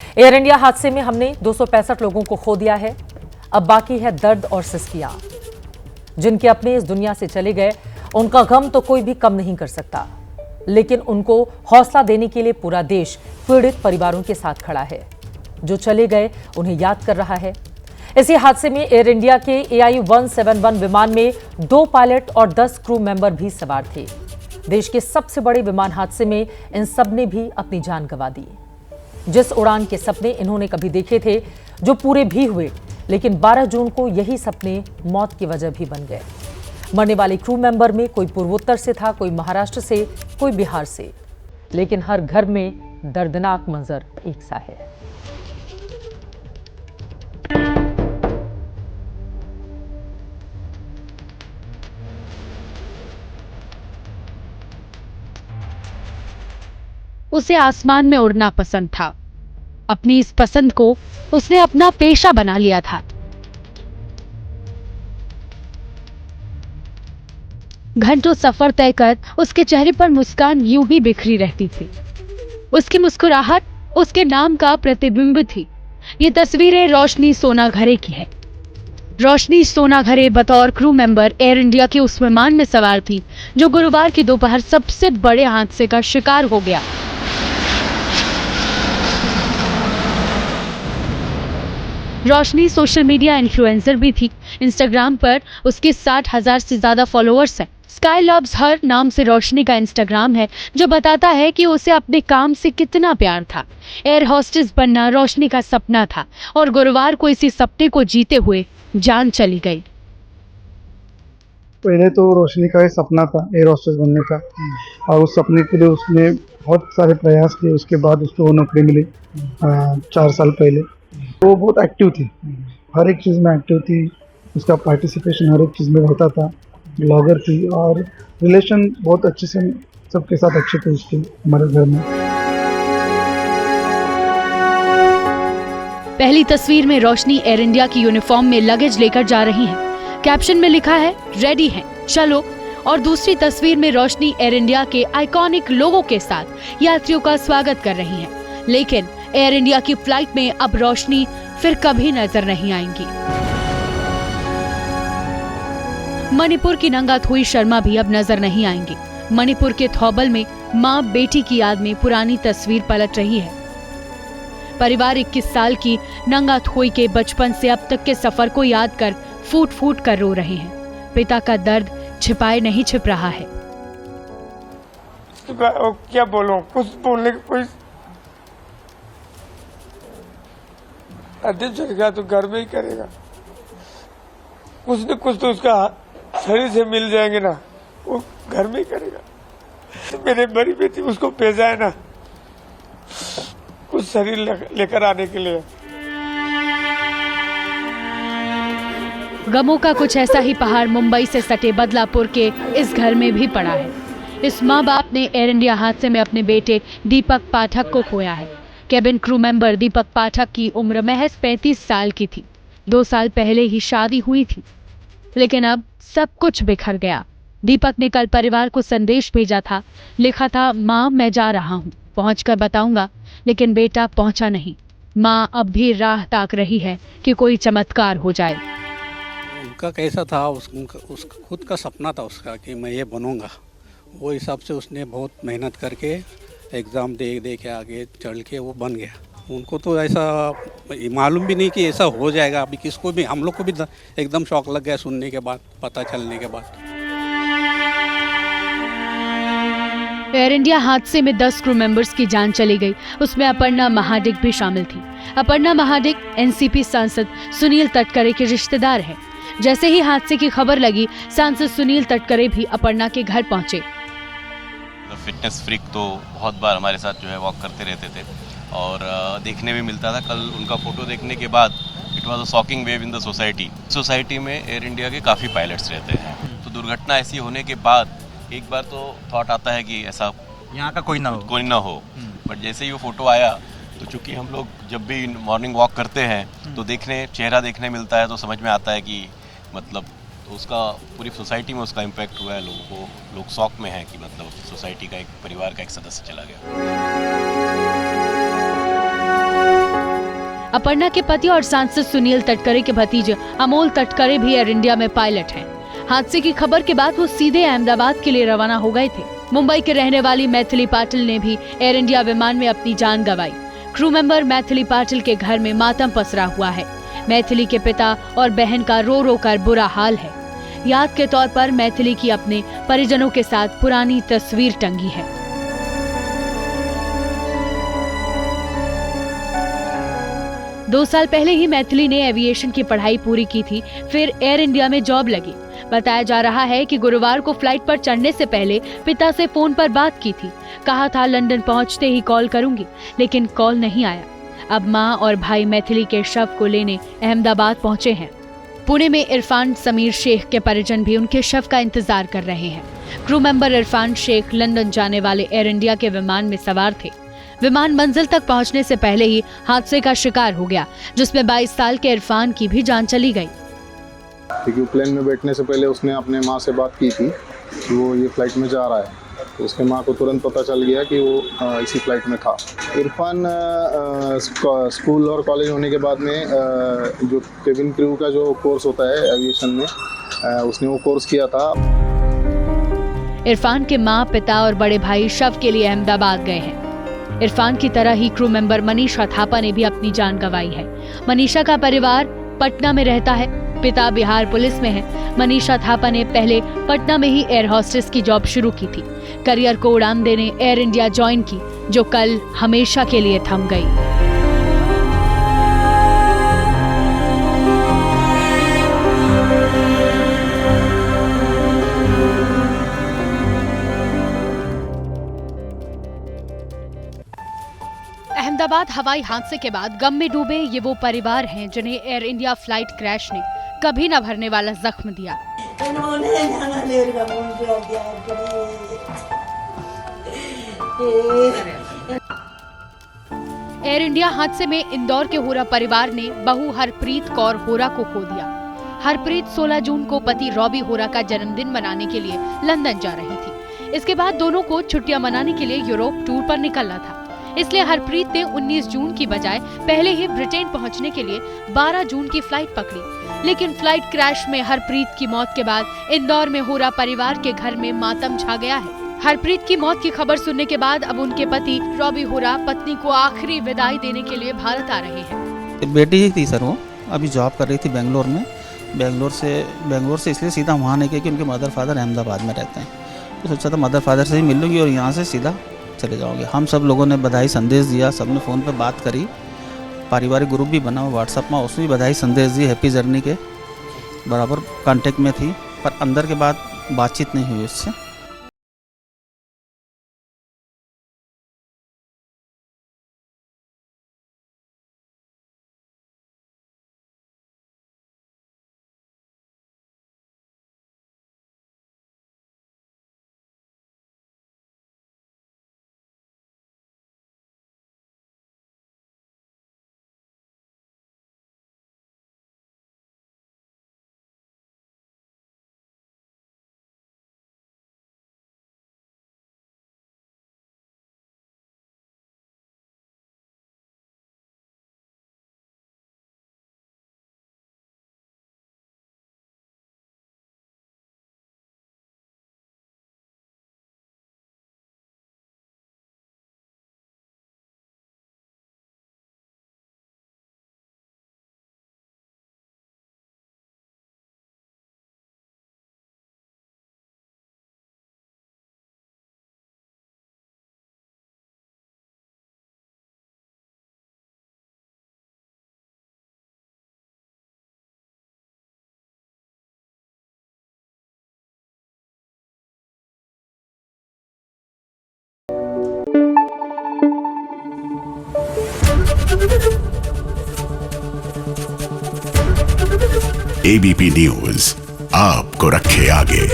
Air India हादसे में हमने 265 लोगों को खो दिया है। अब बाकी है दर्द और सिसकियां। जिनके अपने इस दुनिया से चले गए, उनका गम तो कोई भी कम नहीं कर सकता, लेकिन उनको हौसला देने के लिए पूरा देश पीड़ित परिवारों के साथ खड़ा है। जो चले गए उन्हें याद कर रहा है। इसी हादसे में एयर इंडिया के AI-171 विमान में 2 पायलट और 10 क्रू मेंबर भी सवार थे। देश के सबसे बड़े विमान हादसे में इन सब ने भी अपनी जान गंवा दी। जिस उड़ान के सपने इन्होंने कभी देखे थे, जो पूरे भी हुए, लेकिन 12 जून को यही सपने मौत की वजह भी बन गए। मरने वाले क्रू मेंबर में कोई पूर्वोत्तर से था, कोई महाराष्ट्र से, कोई बिहार से, लेकिन हर घर में दर्दनाक मंजर एक सा है। उसे आसमान में उड़ना पसंद था। अपनी इस पसंद को उसने अपना पेशा बना लिया था। घंटों सफर तय कर उसके चेहरे पर मुस्कान यूं ही बिखरी रहती थी। उसकी मुस्कुराहट उसके नाम का प्रतिबिंब थी। ये तस्वीरें रोशनी सोनाघरे की है। रोशनी सोनाघरे बतौर क्रू मेंबर एयर इंडिया के उस विमान में सवार थी जो गुरुवार की दोपहर सबसे बड़े हादसे का शिकार हो गया। रोशनी सोशल मीडिया इन्फ्लुएंसर भी थी। इंस्टाग्राम पर उसके 60,000 से ज्यादा फॉलोअर्स हैं। स्काई लव्स हर नाम से रोशनी का इंस्टाग्राम है, जो बताता है कि उसे अपने काम से कितना प्यार था। एयर होस्टेस बनना रोशनी का सपना था और गुरुवार को इसी सपने को जीते हुए जान चली गई। पहले तो रोशनी का ही सपना था एयर होस्टेस बनने का, और उस सपने के लिए उसने बहुत सारे प्रयास किए। उसके बाद उसको वो नौकरी मिली 4 साल पहले। वो बहुत एक्टिव थी, हर एक चीज़ में एक्टिव थी। उसका पार्टिसिपेशन हर एक चीज़ में होता था। ब्लॉगर थी और रिलेशन बहुत अच्छे से सबके साथ अच्छे थे उसके हमारे घर में। पहली तस्वीर में रोशनी एयर इंडिया की यूनिफॉर्म में लगेज लेकर जा रही हैं। कैप्शन में लिखा है रेडी हैं, चलो। और दूसरी तस्वीर में रोशनी एयर इंडिया के आइकॉनिक लोगों के साथ यात्रियों का स्वागत कर रही हैं। लेकिन एयर इंडिया की फ्लाइट में अब रोशनी फिर कभी नजर नहीं आएंगी। मणिपुर की नंगाथोई शर्मा भी अब नजर नहीं आएंगी। मणिपुर के थौबल में मां बेटी की याद में पुरानी तस्वीर पलट रही है। परिवार 21 साल की नंगाथोई के बचपन से अब तक के सफर को याद कर फूट फूट कर रो रहे हैं। पिता का दर्द छिपाए नहीं छिप रहा है। क्या बोलूं, कुछ बोलने की कोई चल गया तो घर में ही करेगा। कुछ न कुछ तो उसका शरीर से मिल जाएंगे ना, वो घर में ही करेगा। तो मेरे बड़ी बेटी उसको भेजा है ना कुछ शरीर लेकर आने के लिए। गमों का कुछ ऐसा ही पहाड़ मुंबई से सटे बदलापुर के इस घर में भी पड़ा है। इस माँ बाप ने एयर इंडिया हादसे में अपने बेटे दीपक पाठक को खोया है। केबिन क्रू मेंबर दीपक पाठक की उम्र महज 35 साल की थी। 2 साल पहले ही शादी हुई थी, लेकिन अब सब कुछ बिखर गया। दीपक ने कल परिवार को संदेश भेजा था। लिखा था, माँ मैं जा रहा हूँ, पहुंचकर बताऊंगा। लेकिन बेटा पहुंचा नहीं। माँ अब भी राह ताक रही है कि कोई चमत्कार हो जाए। उनका कैसा था, उस खुद का सपना था उसका कि मैं ये बनूंगा। वो हिसाब से उसने बहुत मेहनत करके एग्ज़ाम दे के आगे चढ़ के वो बन गया। उनको तो ऐसा मालूम भी नहीं कि ऐसा हो जाएगा। अभी किसको भी, हम लोग को भी एकदम शौक लग गया सुनने के बाद, पता चलने के बाद। एयर इंडिया हादसे में 10 क्रू मेंबर्स की जान चली गई। उसमें अपर्णा महाडिक भी शामिल थी। अपर्णा महाडिक एनसीपी सांसद सुनील तटकरे के रिश्तेदार हैं। जैसे ही हादसे की खबर लगी, सांसद सुनील तटकरे भी अपर्णा के घर पहुंचे। फिटनेस फ्रीक तो बहुत बार हमारे साथ जो है वॉक करते रहते थे और देखने में मिलता था। कल उनका फोटो देखने के बाद it was a shocking wave in the society में एयर इंडिया के काफ़ी पायलट्स रहते हैं। तो दुर्घटना ऐसी होने के बाद एक बार तो थॉट आता है कि ऐसा यहाँ का कोई ना हो। बट जैसे ही वो फोटो आया तो चूंकि हम लोग जब भी मॉर्निंग वॉक करते हैं तो चेहरा देखने मिलता है, तो समझ में आता है कि मतलब तो उसका पूरी सोसाइटी में उसका इम्पैक्ट हुआ है। लोग शॉक में हैं कि मतलब सोसाइटी का एक परिवार का एक सदस्य चला गया। अपर्णा के पति और सांसद सुनील तटकरे के भतीजे अमोल तटकरे भी एयर इंडिया में पायलट हैं। हादसे की खबर के बाद वो सीधे अहमदाबाद के लिए रवाना हो गए थे। मुंबई के रहने वाली मैथिली पाटिल ने भी एयर इंडिया विमान में अपनी जान गंवाई। क्रू मेंबर मैथिली पाटिल के घर में मातम पसरा हुआ है। मैथिली के पिता और बहन का रो रो कर बुरा हाल है। याद के तौर पर मैथिली की अपने परिजनों के साथ पुरानी तस्वीर टंगी है। दो साल पहले ही मैथिली ने एविएशन की पढ़ाई पूरी की थी, फिर एयर इंडिया में जॉब लगी। बताया जा रहा है कि गुरुवार को फ्लाइट पर चढ़ने से पहले पिता से फोन पर बात की थी। कहा था लंदन पहुंचते ही कॉल करूंगी, लेकिन कॉल नहीं आया। अब मां और भाई मैथिली के शव को लेने अहमदाबाद पहुंचे हैं। पुणे में इरफान समीर शेख के परिजन भी उनके शव का इंतजार कर रहे हैं। Crew member Irfan Shaikh London जाने वाले एयर इंडिया के विमान में सवार थे। विमान मंजिल तक पहुंचने से पहले ही हादसे का शिकार हो गया, जिसमें 22 साल के इरफान की भी जान चली गई। क्योंकि प्लेन में बैठने से पहले उसने अपने माँ से बात की थी कि वो ये फ्लाइट में जा रहा है, तो उसके माँ को तुरंत पता चल गया कि वो इसी फ्लाइट में था। इरफान स्कूल और कॉलेज होने के बाद में जो केबिन क्रू का जो कोर्स होता है एविएशन में, उसने वो कोर्स किया था। इरफान के माँ, पिता और बड़े भाई शव के लिए अहमदाबाद गए हैं। इरफान की तरह ही क्रू मेंबर मनीषा थापा ने भी अपनी जान गंवाई है। मनीषा का परिवार पटना में रहता है। पिता बिहार पुलिस में है। मनीषा थापा ने पहले पटना में ही एयर होस्टेस की जॉब शुरू की थी। करियर को उड़ान देने एयर इंडिया ज्वाइन की, जो कल हमेशा के लिए थम गई। अहमदाबाद हवाई हादसे के बाद गम में डूबे ये वो परिवार हैं जिन्हें एयर इंडिया फ्लाइट क्रैश ने कभी न भरने वाला जख्म दिया। एयर इंडिया हादसे में इंदौर के होरा परिवार ने बहू हरप्रीत कौर होरा को खो दिया। हरप्रीत 16 जून को पति रॉबी होरा का जन्मदिन मनाने के लिए लंदन जा रही थी। इसके बाद दोनों को छुट्टियां मनाने के लिए यूरोप टूर पर निकलना था। इसलिए हरप्रीत ने 19 जून की बजाय पहले ही ब्रिटेन पहुंचने के लिए 12 जून की फ्लाइट पकड़ी। लेकिन फ्लाइट क्रैश में हरप्रीत की मौत के बाद इंदौर में होरा परिवार के घर में मातम छा गया है। हरप्रीत की मौत की खबर सुनने के बाद अब उनके पति रॉबी होरा पत्नी को आखिरी विदाई देने के लिए भारत आ रहे हैं। बेटी ही थी सर, वो अभी जॉब कर रही थी बेंगलोर में। बेंगलोर से इसलिए सीधा वहाँ नहीं गई कि उनके मदर फादर अहमदाबाद में रहते हैं, तो सोचा था मदर फादर से ही मिल लूँगी और यहाँ से सीधा चले जाओगे। हम सब लोगों ने बधाई संदेश दिया, सबने फ़ोन पे बात करी, पारिवारिक ग्रुप भी बना व्हाट्सएप में, उसमें भी बधाई संदेश दिए, हैप्पी जर्नी के बराबर कांटेक्ट में थी, पर अंदर के बाद बातचीत नहीं हुई उससे। एबीपी न्यूज आपको रखे आगे।